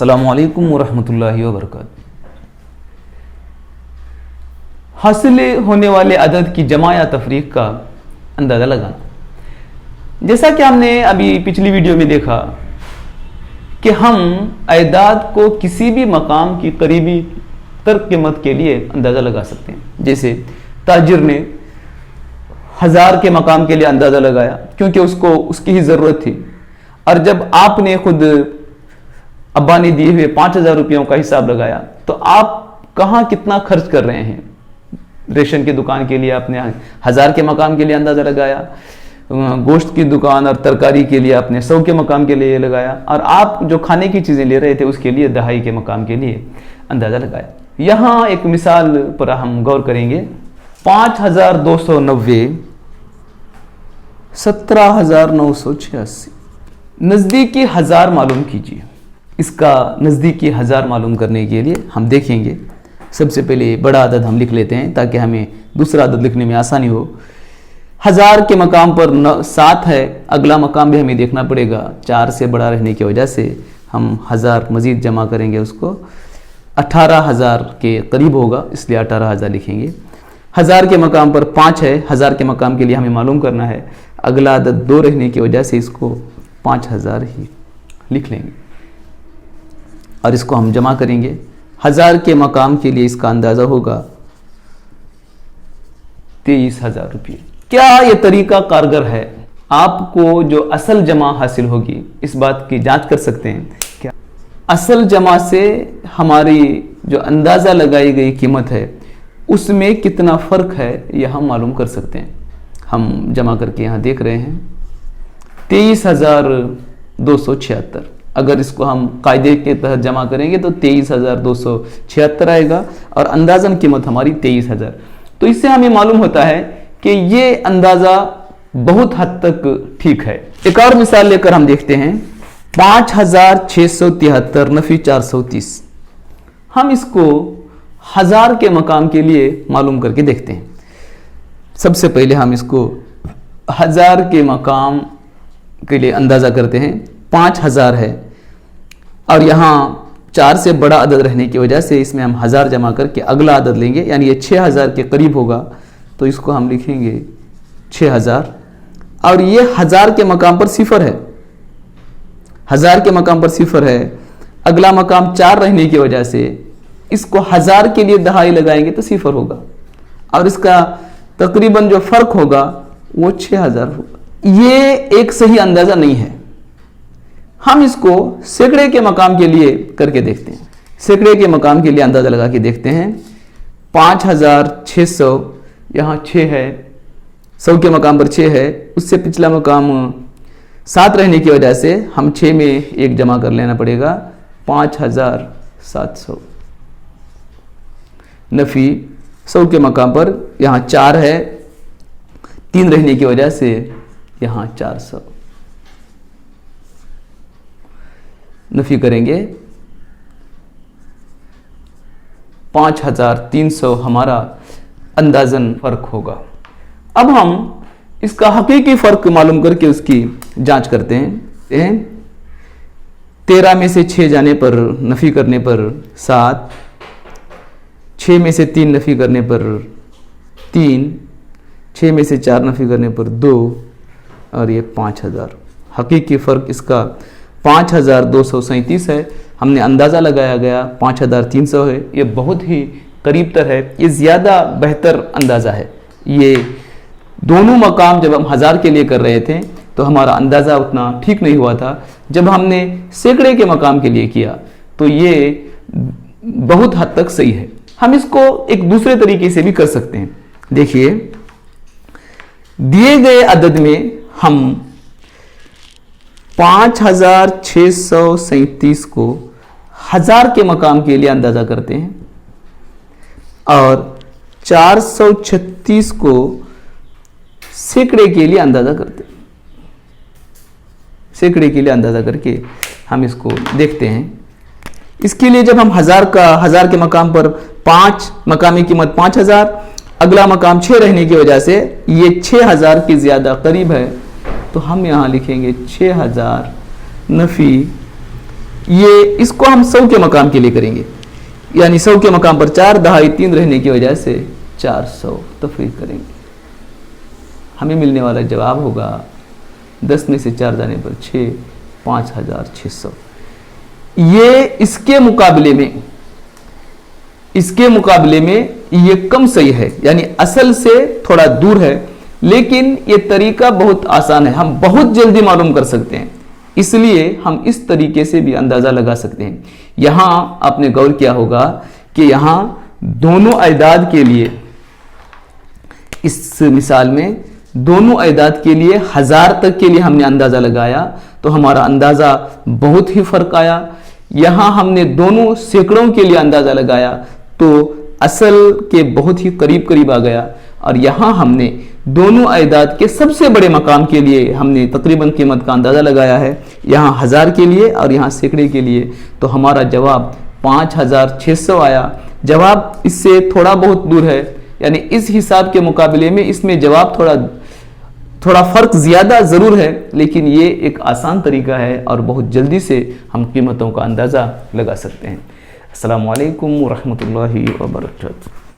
अस्सलामुअलैकुम वरहमतुल्लाहि वबरकातुहू। हासिल होने वाले अदद की जमा या तफरीक का अंदाज़ा लगाना। जैसा कि हमने अभी पिछली वीडियो में देखा कि हम अदाद को किसी भी मकाम की करीबी तर्क कीमत के लिए अंदाज़ा लगा सकते हैं। जैसे ताजिर ने 1000 के मकाम के लिए अंदाज़ा लगाया क्योंकि उसको उसकी ही ज़रूरत थी, और जब आपने खुद अब्बा ने दिए हुए 5000 रुपयों का हिसाब लगाया तो आप कहाँ कितना खर्च कर रहे हैं। रेशन की दुकान के लिए आपने 1000 के मकाम के लिए अंदाज़ा लगाया, गोश्त की दुकान और तरकारी के लिए आपने 100 के मकाम के लिए लगाया, और आप जो खाने की चीज़ें ले रहे थे उसके लिए 2.5 के मकाम के लिए अंदाज़ा लगाया। यहाँ एक मिसाल पर हम गौर करेंगे। 5290 17,986 नज़दीकी 1000 मालूम कीजिए। इसका नज़दीकी 1000 मालूम करने के लिए हम देखेंगे, सबसे पहले बड़ा अदद हम लिख लेते हैं ताकि हमें दूसरा अदद लिखने में आसानी हो। 1000 के मकाम पर 7 है, अगला मकाम भी हमें देखना पड़ेगा। 4 से बड़ा रहने की वजह से हम 1000 मज़ीद जमा करेंगे, उसको 18,000 के करीब होगा, इसलिए 18,000 लिखेंगे। 1000 के मकाम पर 5 है, 1000 के मकाम के लिए हमें मालूम करना है। अगला अदद 2 रहने की वजह से इसको 5000 ही लिख लेंगे और इसको हम जमा करेंगे। 1000 के मकाम के लिए इसका अंदाज़ा होगा 23,000 रुपये। क्या ये तरीका कारगर है? आपको जो असल जमा हासिल होगी इस बात की जांच कर सकते हैं। क्या असल जमा से हमारी जो अंदाज़ा लगाई गई कीमत है उसमें कितना फ़र्क है यह हम मालूम कर सकते हैं। हम जमा करके यहाँ देख रहे हैं 23,276। अगर इसको हम कायदे के तहत जमा करेंगे तो 23,276 आएगा और अंदाज़न कीमत हमारी 23,000। तो इससे हमें मालूम होता है कि ये अंदाज़ा बहुत हद तक ठीक है। एक और मिसाल लेकर हम देखते हैं। 5,673 नफी 430। हम इसको 1000 के मकाम के लिए मालूम करके देखते हैं। सबसे पहले हम इसको 1000 के मकाम के लिए अंदाज़ा करते हैं। 5000 है और यहाँ 4 से बड़ा अदद रहने की वजह से इसमें हम 1000 जमा करके अगला अदद लेंगे, यानी ये 6000 के करीब होगा, तो इसको हम लिखेंगे 6000। और ये 1000 के मकाम पर 0 है, 1000 के मकाम पर 0 है। अगला मकाम 4 रहने की वजह से इसको 1000 के लिए 2.5 लगाएंगे तो 0 होगा, और इसका तकरीबन जो फ़र्क होगा वो 6000 होगा। ये एक सही अंदाज़ा नहीं है। हम इसको सैकड़े के मकाम के लिए करके देखते हैं। सैकड़े के मकाम के लिए अंदाज़ा लगा के देखते हैं। 5600, यहाँ 6 है, 100 के मकाम पर 6 है, उससे पिछला मकाम 7 रहने की वजह से हम 6 में 1 जमा कर लेना पड़ेगा। 5700 नफ़ी 100 के मकाम पर यहाँ 4 है, 3 रहने की वजह से यहाँ 400 नफ़ी करेंगे। 5300 हमारा अंदाज़न फ़र्क होगा। अब हम इसका हकीकी फ़र्क मालूम करके उसकी जांच करते हैं। 13 में से 6 जाने पर नफ़ी करने पर 7, 6 में से 3 नफ़ी करने पर 3, 6 में से 4 नफ़ी करने पर 2, और ये 5000। हकीकी फ़र्क इसका 5237 है। हमने अंदाज़ा लगाया गया 5300 है। ये बहुत ही करीब तर है, ये ज़्यादा बेहतर अंदाज़ा है। ये दोनों मकाम जब हम 1000 के लिए कर रहे थे तो हमारा अंदाज़ा उतना ठीक नहीं हुआ था। जब हमने सैकड़े के मकाम के लिए किया तो ये बहुत हद तक सही है। हम इसको एक दूसरे तरीके से भी कर सकते हैं। देखिए, दिए गए अदद में हम 5637 को 1000 के मकाम के लिए अंदाज़ा करते हैं और 436 को सैकड़े के लिए अंदाज़ा करते हैं। सैकड़े के लिए अंदाज़ा करके हम इसको देखते हैं। इसके लिए जब हम 1000 के मकाम पर 5 मकामी कीमत 5000, अगला मकाम 6 रहने की वजह से ये 6000 की ज़्यादा करीब है, तो हम यहाँ लिखेंगे 6000 नफ़ी ये इसको हम 100 के मकाम के लिए करेंगे, यानी 100 के मकाम पर 4 दहाई 3 रहने की वजह से 400 तफरीक करेंगे। हमें मिलने वाला जवाब होगा 10 में से 4 जाने पर 6, 5600। ये इसके मुकाबले में ये कम सही है, यानी असल से थोड़ा दूर है, लेकिन ये तरीका बहुत आसान है, हम बहुत जल्दी मालूम कर सकते हैं, इसलिए हम इस तरीके से भी अंदाज़ा लगा सकते हैं। यहाँ आपने गौर किया होगा कि यहाँ दोनों अयदाद के लिए, इस मिसाल में दोनों अयदाद के लिए 1000 तक के लिए हमने अंदाज़ा लगाया तो हमारा अंदाज़ा बहुत ही फ़र्क आया। यहाँ हमने दोनों सैकड़ों के लिए अंदाज़ा लगाया तो असल के बहुत ही करीब करीब आ गया, और यहाँ हमने दोनों अयदाद के सबसे बड़े मकाम के लिए हमने तकरीबन कीमत का अंदाज़ा लगाया है, यहाँ 1000 के लिए और यहाँ सैकड़े के लिए, तो हमारा जवाब 5600 आया। जवाब इससे थोड़ा बहुत दूर है, यानी इस हिसाब के मुकाबले में इसमें जवाब थोड़ा फ़र्क ज़्यादा ज़रूर है, लेकिन ये एक आसान तरीका है और बहुत जल्दी से हम कीमतों का अंदाज़ा लगा सकते हैं। अस्सलामु अलैकुम व रहमतुल्लाहि व बरकातुहू।